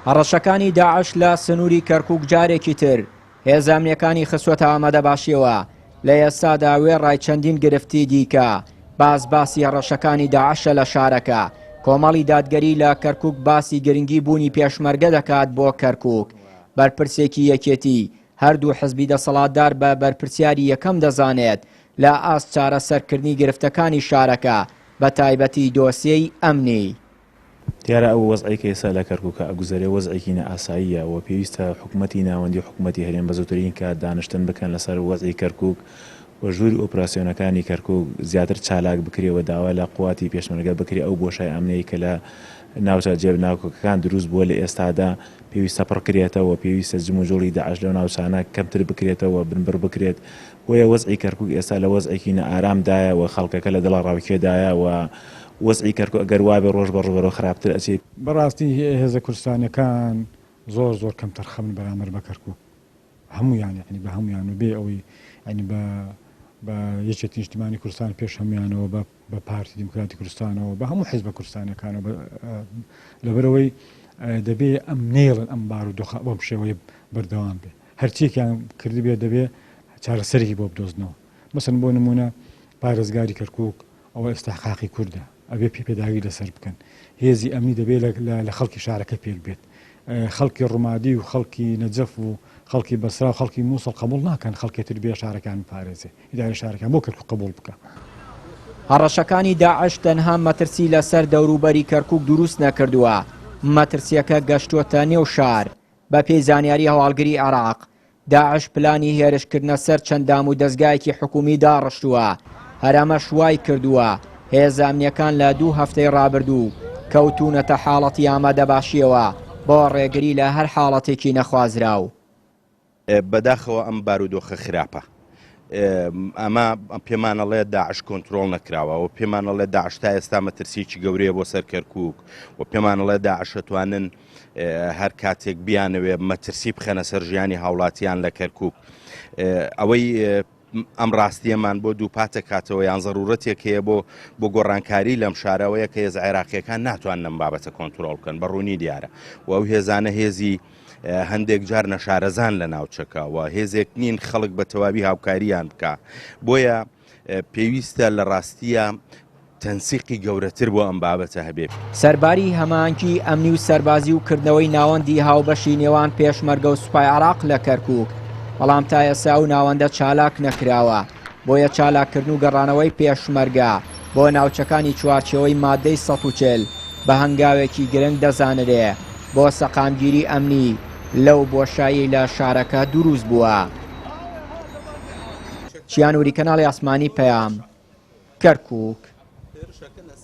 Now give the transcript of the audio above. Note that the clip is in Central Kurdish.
هەڕەشەکانی داعش لە سنووری کەرکووک جارێکی تر هێزە ئەمنیەکانی خستوەتە ئامادەباشیەوە لە ئێستادا وێڕای چەندین گرفتی دیکە. باسی هەڕەشەکانی داعشە لە شارەکە. کۆمەڵی دادگەری لە کەرکووک باسی گرنگی بوونی پێشمەرگە دەکات بۆ کەرکووک. بەرپرسێکی یەکێتی هەردوو حزبی دەسەڵاتدار بە بەرپرسیاری یەکەم دەزانێت لە ئاست چارەسەرکردنی گرفتەکانی شارەکە بە تایبەتی دۆسیەی ئەمنی. دیارە ئەو وەزعی کە ئێستا لە کەرکووکە ئەگوزارێ وەزعێکی نەئاساییە و پێویستە حکوومەتی ناوەندی حکوومەتی هەرێم بە زووترین کات دانیشتن بکەن لەسەر وەزعی کەرکووک و ژووری ئۆپراسیۆنەکانی کەرکووک زیاتر چالاک بکرێەوە داوا لە قواتی پێشمەرگە بکرێ ئەو بۆشای ئەمنەی کە لە ناوچە جێبناوکەکان دروست بووە لە ئێستادا پێویستە پڕکرێتەوە پێویستە جم و جۆڵی داعش لەو ناوچانە کەمتر بکرێتەوە بنبڕ بکرێت. بۆیە وەزعی کەرکووک ئێستا لە وەزعێکی نەئارامدایە و خەڵکەکە لە دڵە ڕاوکێدایە و وەزعی کەرکووک ئەگەر وابێ ڕۆژ بە ڕۆژ خراپتر ئەچێت. بەڕاستی هێزە کوردستانەکان زۆر کەم تەرخەمن بەرامبەر بە کەرکووک هەمویان یعنی بە هەمویان و بێ ئەوەی ینی بە یەکێتی نیشتیمانی کوردستان پێش هەمویانەوە بە پارتی دیموکراتی کوردستانەوە بە هەموو حیزبە کوردستانەکانەوە لەبەرەوەی دەبێ ئەم نێڵن ئەم بارودۆخە بۆم شێوەیە بەردەوام بێ هەرچیەکیان کردی بێ دەبێ چارەسەرێکی بۆ بدۆزنەوە. مەسەڵەن بۆ نمونە پارێزگاری کەرکووک ئەوە ئێستاحقاقی کووردە ئەبێ پێداوی لەسەر بکەن. هێزی ئەمنی دەبێت لە خەڵکی شارەکە پێک بێت. خەڵکی ڕوومادی و خەڵکی نەجەف و خەڵکی بەسرا و خەڵکی مووسڵ قبول ناکەن خەڵکێتر بێ شارەکان پارێزێ ئیدارە شارەکان بۆ کەرکووک قبول بکە. هەڕەشەکانی داعش تەنها مەترسی لەسەر دەوروبەری کەرکووک دروست نەکردووە. مەترسیەکە گەشتوتە نێو شار. بە پێی زانیاری هەواڵگری عێراق داعش پلانی هێرشکردنە سەر چەندام و دەستگایەکی حکومی داڕشتووە. هەرەمە شوای کردووە هێزە ئەمنیەکان لە 2 هەفتەی ڕابردوو کەوتونەتە حاڵەتی ئامادەباشیەوە بۆ ڕێگری لە هەر حاڵەتێکی نەخوازراو. بەداخەوە ئەم بارودۆخە خراپە. ئەمە پێمانەڵێ داعش کۆنتترۆل نەکراوە و پێمانەڵێ داعش تا ئێستا مەترسیی گەورەیە بۆ سەر کەرکووک و پێمانەڵێ داعش دەتوانن هەر کاتێک بیانەوێ مەترسی بخەنە سەر ژیانی هاوڵاتیان لە کەرکووک. ئەوەی ئەم ڕاستیەمان بۆ دووپاتە کاتەوە یان زەرورەتێک هەیە بۆ گۆڕانکاری لەم شارەوەیە کە هێز عێراقیەکان ناتوانن بابەتە کۆنتترۆل بکەن بە ڕوونی دیارە و ئەو هێزانە هێزی هەندێک جار نەشارەزان لە ناوچەکەەوە هێزێک نین خەڵک بە تەواوی هاوکاریان بکە. بۆیە پێویستە لە ڕاستیە تەنسیقی گەورەتر بۆ ئەم بابەتە هەبێت. سەرباری هەمانکی ئەمنی و سەربازی و کردنەوەی ناوەندی هاوبەشی نێوان پێشمەرگە و سوپای عێراق لە کەرکووک بەڵام تا ئێستا و ناوەندە چالاک نەکراوە. بۆیە چالاکردن و گەڕانەوەی پێشمەرگە بۆ ناوچەکانی چوارچەوەی مادەی 140 بە هەنگاوێکی گرنگ دەزانرێ بۆ سەقامگیری ئەمنی لەو بۆشایی لە شارەکە دروست بووە. چیانوری کەناڵی ئاسمانی پەیام کەرکووک.